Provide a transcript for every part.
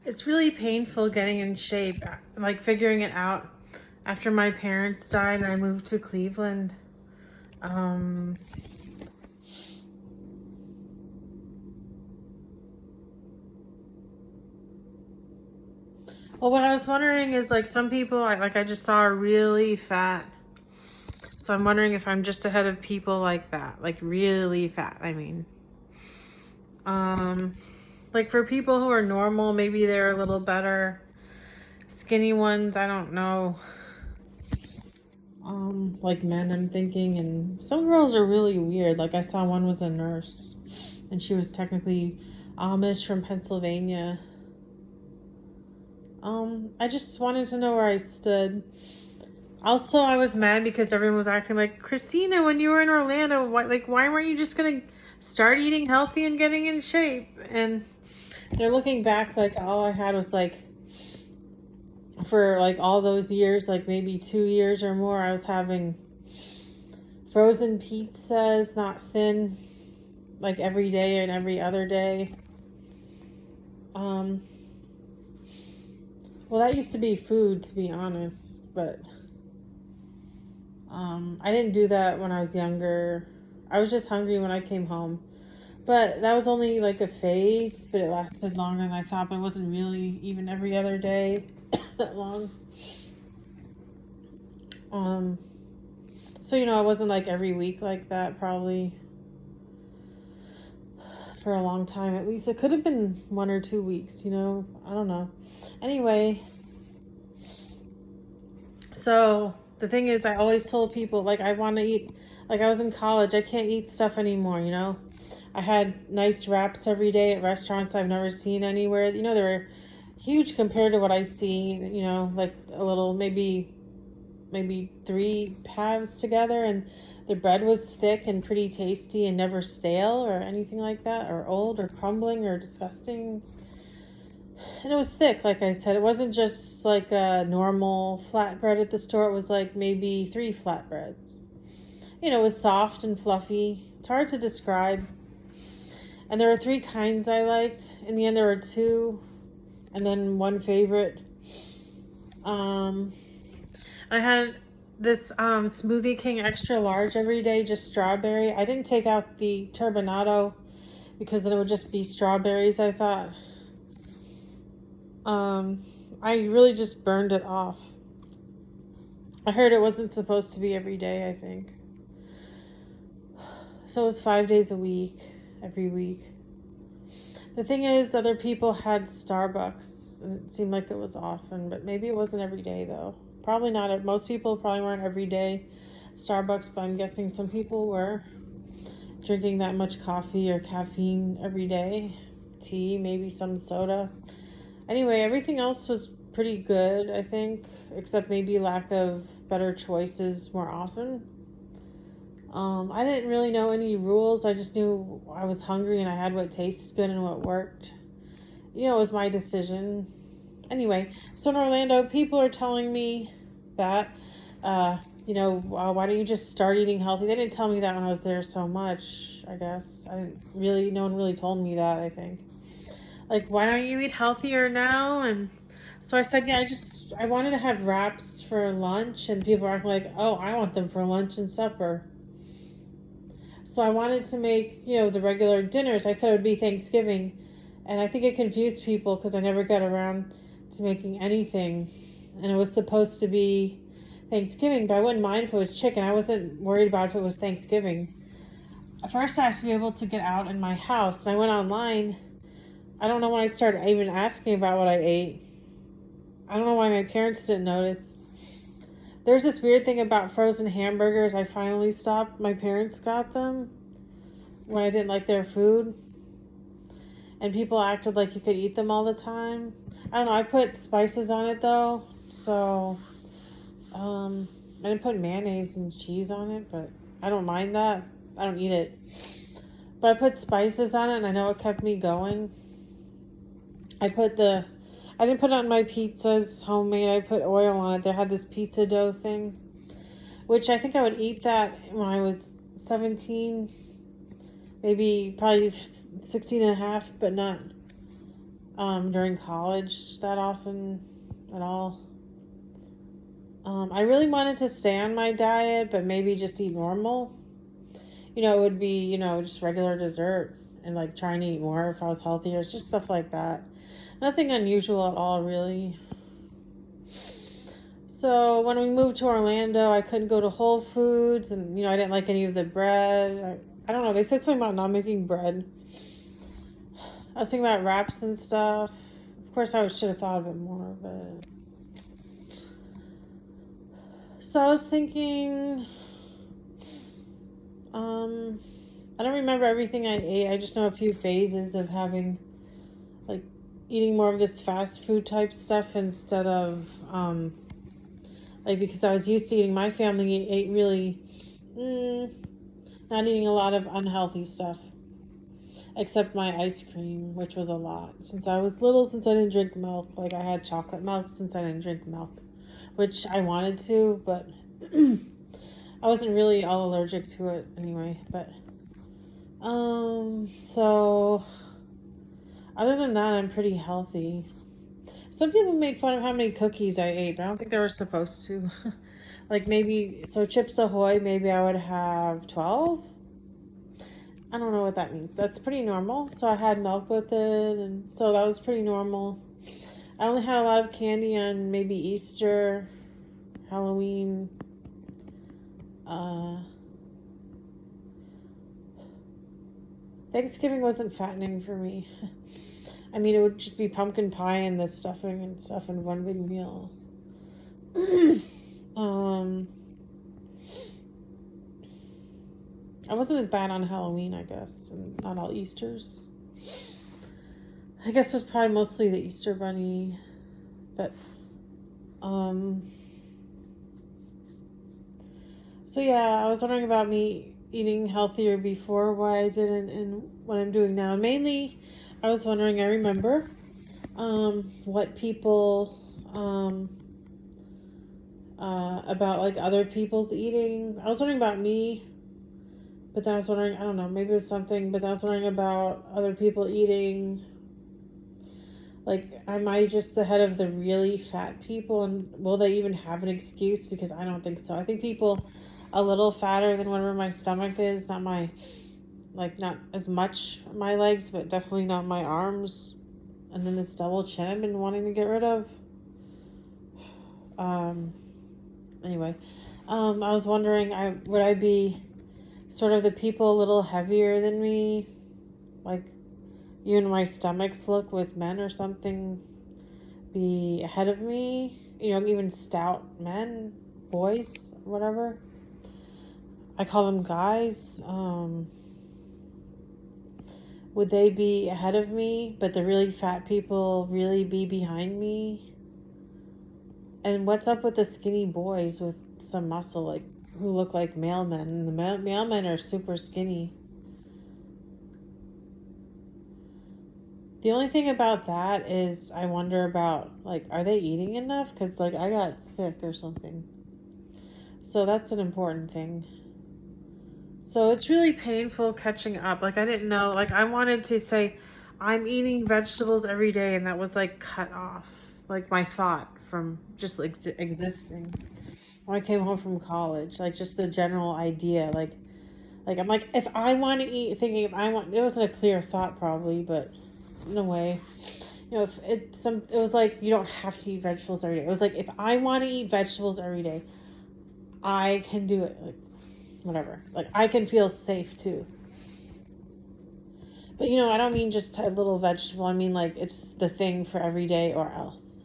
It's really painful getting in shape, like figuring it out after my parents died and I moved to Cleveland. Um, well, what I was wondering is like some people, I just saw are really fat. So I'm wondering if I'm just ahead of people like that, like really fat. Um, like for people who are normal, maybe they're a little better. Skinny ones, I don't know. Like men, I'm thinking, and some girls are really weird. Like I saw one was a nurse, and she was technically Amish from Pennsylvania. I just wanted to know where I stood. Also, I was mad because everyone was acting like, Christina, when you were in Orlando, why weren't you just gonna start eating healthy and getting in shape? And they're looking back, like all I had was like, for like all those years, like maybe 2 years or more, I was having frozen pizzas, not thin, like every day and every other day. Um, well, that used to be food, to be honest, but I didn't do that when I was younger. I was just hungry when I came home. But that was only like a phase, but it lasted longer than I thought, but it wasn't really even every other day that long. Um, so, it wasn't like every week like that, probably for a long time at least. It could have been 1 or 2 weeks, I don't know. Anyway, so the thing is, I always told people, like, I want to eat, like, I was in college, I can't eat stuff anymore. I had nice wraps every day at restaurants I've never seen anywhere. They were huge compared to what I see, like a little, maybe three halves together, and the bread was thick and pretty tasty and never stale or anything like that, or old or crumbling or disgusting. And it was thick, like I said. It wasn't just like a normal flatbread at the store. It was like maybe three flatbreads. It was soft and fluffy. It's hard to describe. And there were three kinds I liked. In the end, there were two, and then one favorite. I had this Smoothie King extra large every day, just strawberry. I didn't take out the turbinado because then it would just be strawberries, I thought. I really just burned it off. I heard it wasn't supposed to be every day, I think. So it's 5 days a week, every week. The thing is, other people had Starbucks, and it seemed like it was often, but maybe it wasn't every day, though. Probably not. Most people probably weren't every day Starbucks, but I'm guessing some people were drinking that much coffee or caffeine every day. Tea, maybe some soda. Anyway, everything else was pretty good, I think, except maybe lack of better choices more often. I didn't really know any rules. I just knew I was hungry and I had what tasted good and what worked. It was my decision. Anyway, so in Orlando, people are telling me that, why don't you just start eating healthy? They didn't tell me that when I was there so much, I guess. No one really told me that, I think. Like, why don't you eat healthier now? And so I said, yeah, I wanted to have wraps for lunch, and people are like, oh, I want them for lunch and supper. So I wanted to make, the regular dinners. I said it would be Thanksgiving. And I think it confused people because I never got around to making anything. And it was supposed to be Thanksgiving, but I wouldn't mind if it was chicken. I wasn't worried about if it was Thanksgiving. At first, I have to be able to get out in my house. And I went online. I don't know when I started even asking about what I ate. I don't know why my parents didn't notice. There's this weird thing about frozen hamburgers. I finally stopped. My parents got them when I didn't like their food. And people acted like you could eat them all the time. I don't know. I put spices on it, though. So, I didn't put mayonnaise and cheese on it, but I don't mind that. I don't eat it. But I put spices on it, and I know it kept me going. I didn't put it on my pizzas, homemade. I put oil on it. They had this pizza dough thing, which I think I would eat that when I was 17, maybe probably 16 and a half, but not during college that often at all. I really wanted to stay on my diet, but maybe just eat normal. It would be, just regular dessert and like trying to eat more if I was healthier. It's just stuff like that. Nothing unusual at all, really. So when we moved to Orlando, I couldn't go to Whole Foods, and I didn't like any of the bread. I don't know. They said something about not making bread. I was thinking about wraps and stuff. Of course, I should have thought of it more, but so I was thinking. I don't remember everything I ate. I just know a few phases of having, like, eating more of this fast food type stuff instead of, because I was used to eating. My family ate really, not eating a lot of unhealthy stuff, except my ice cream, which was a lot. Since I was little, since I didn't drink milk, like I had chocolate milk since I didn't drink milk, which I wanted to, but I wasn't really all allergic to it anyway, but so other than that, I'm pretty healthy. Some people made fun of how many cookies I ate, but I don't think they were supposed to. Like maybe, so Chips Ahoy, maybe I would have 12. I don't know what that means. That's pretty normal. So I had milk with it, and so that was pretty normal. I only had a lot of candy on maybe Easter, Halloween, Thanksgiving wasn't fattening for me. I mean, it would just be pumpkin pie and the stuffing and stuff in one big meal. I wasn't as bad on Halloween, I guess, and not all Easters. I guess it was probably mostly the Easter Bunny, but so yeah, I was wondering about me eating healthier before, why I didn't, and what I'm doing now. Mainly, I was wondering, I remember what people, about like other people's eating. I was wondering about me, but then I was wondering, I don't know, maybe it was something, but then I was wondering about other people eating. Like, am I just ahead of the really fat people, and will they even have an excuse? Because I don't think so. I think people a little fatter than whatever my stomach is, not my, like, not as much my legs, but definitely not my arms, and then this double chin I've been wanting to get rid of. Anyway, I was wondering, would I be sort of the people a little heavier than me, like even my stomach's look with men or something, be ahead of me, even stout men, boys, whatever. I call them guys. Would they be ahead of me, but the really fat people really be behind me? And what's up with the skinny boys with some muscle, like, who look like mailmen? And the mailmen are super skinny. The only thing about that is I wonder about, like, are they eating enough? Because, like, I got sick or something. So that's an important thing. So it's really painful catching up. Like, I didn't know, like, I wanted to say, I'm eating vegetables every day, and that was, like, cut off. Like, my thought from just, like, existing. When I came home from college, like, just the general idea, like, I'm like, if I want to eat, thinking if I want, it wasn't a clear thought probably, but in a way, if it was like, you don't have to eat vegetables every day. It was like, if I want to eat vegetables every day, I can do it. Like, whatever. Like, I can feel safe too. But I don't mean just a little vegetable. I mean, like, it's the thing for every day or else.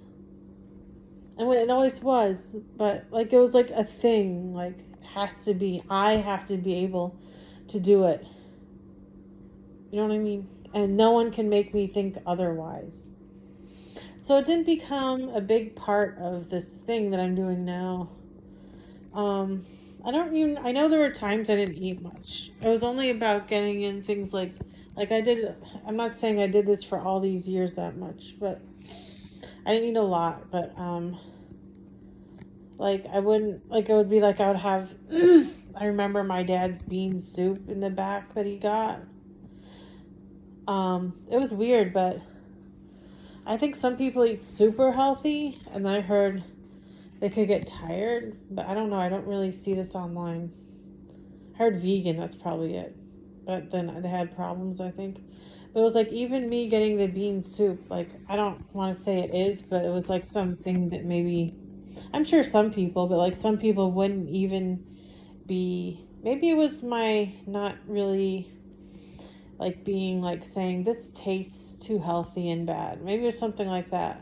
And it always was, but like, it was like a thing. Like, it has to be. I have to be able to do it. You know what I mean? And no one can make me think otherwise. So it didn't become a big part of this thing that I'm doing now. I know there were times I didn't eat much. It was only about getting in things like I did. I'm not saying I did this for all these years that much, but I didn't eat a lot. But like, I wouldn't, like, it would be like I would have, I remember my dad's bean soup in the back that he got. It was weird, but I think some people eat super healthy, and I heard they could get tired, but I don't know. I don't really see this online. I heard vegan, that's probably it. But then they had problems, I think. But it was like even me getting the bean soup, like I don't want to say it is, but it was like something that maybe, I'm sure some people, but like some people wouldn't even be, maybe it was my not really like being like saying this tastes too healthy and bad. Maybe it was something like that.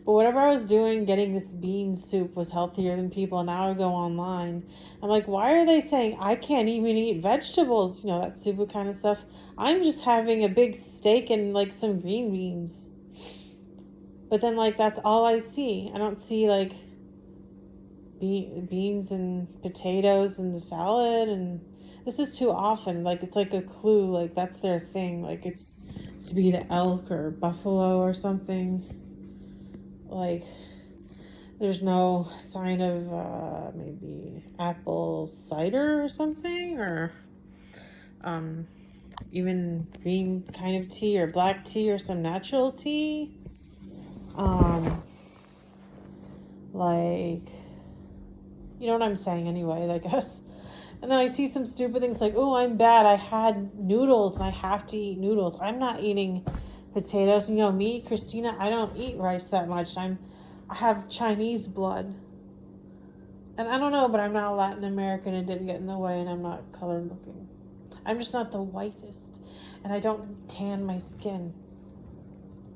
But whatever I was doing, getting this bean soup was healthier than people. Now I go online. I'm like, why are they saying I can't even eat vegetables? You know, that super kind of stuff. I'm just having a big steak and like some green beans. But then like that's all I see. I don't see like beans and potatoes and the salad, and this is too often. Like it's like a clue, like that's their thing. Like it's to be the elk or buffalo or something. Like there's no sign of maybe apple cider or something, or even green kind of tea or black tea or some natural tea. Like, you know what I'm saying anyway, I guess. And then I see some stupid things like, oh, I'm bad. I had noodles and I have to eat noodles. I'm not eating potatoes. You know, me, Christina, I don't eat rice that much. I have Chinese blood. And I don't know, but I'm not Latin American. It didn't get in the way, and I'm not color looking. I'm just not the whitest. And I don't tan my skin.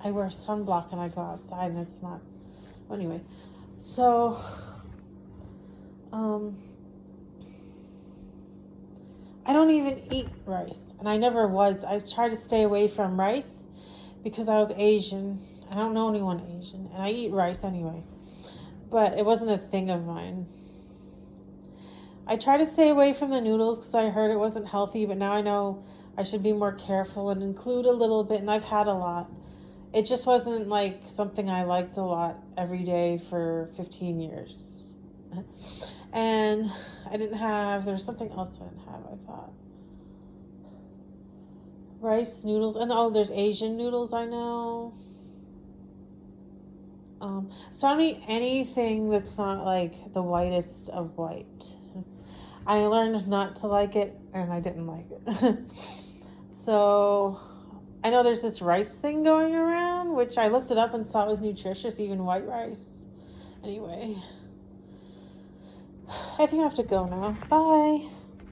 I wear sunblock and I go outside, and it's not. Anyway, so I don't even eat rice, and I never was. I try to stay away from rice because I was Asian. I don't know anyone Asian, and I eat rice anyway, but it wasn't a thing of mine. I try to stay away from the noodles because I heard it wasn't healthy, but now I know I should be more careful and include a little bit, and I've had a lot. It just wasn't like something I liked a lot every day for 15 years. And I didn't have, there was something else I didn't have, I thought. Rice, noodles, and oh, there's Asian noodles, I know. So I don't eat anything that's not like the whitest of white. I learned not to like it, and I didn't like it. So I know there's this rice thing going around, which I looked it up and saw it was nutritious, even white rice. Anyway, I think I have to go now. Bye.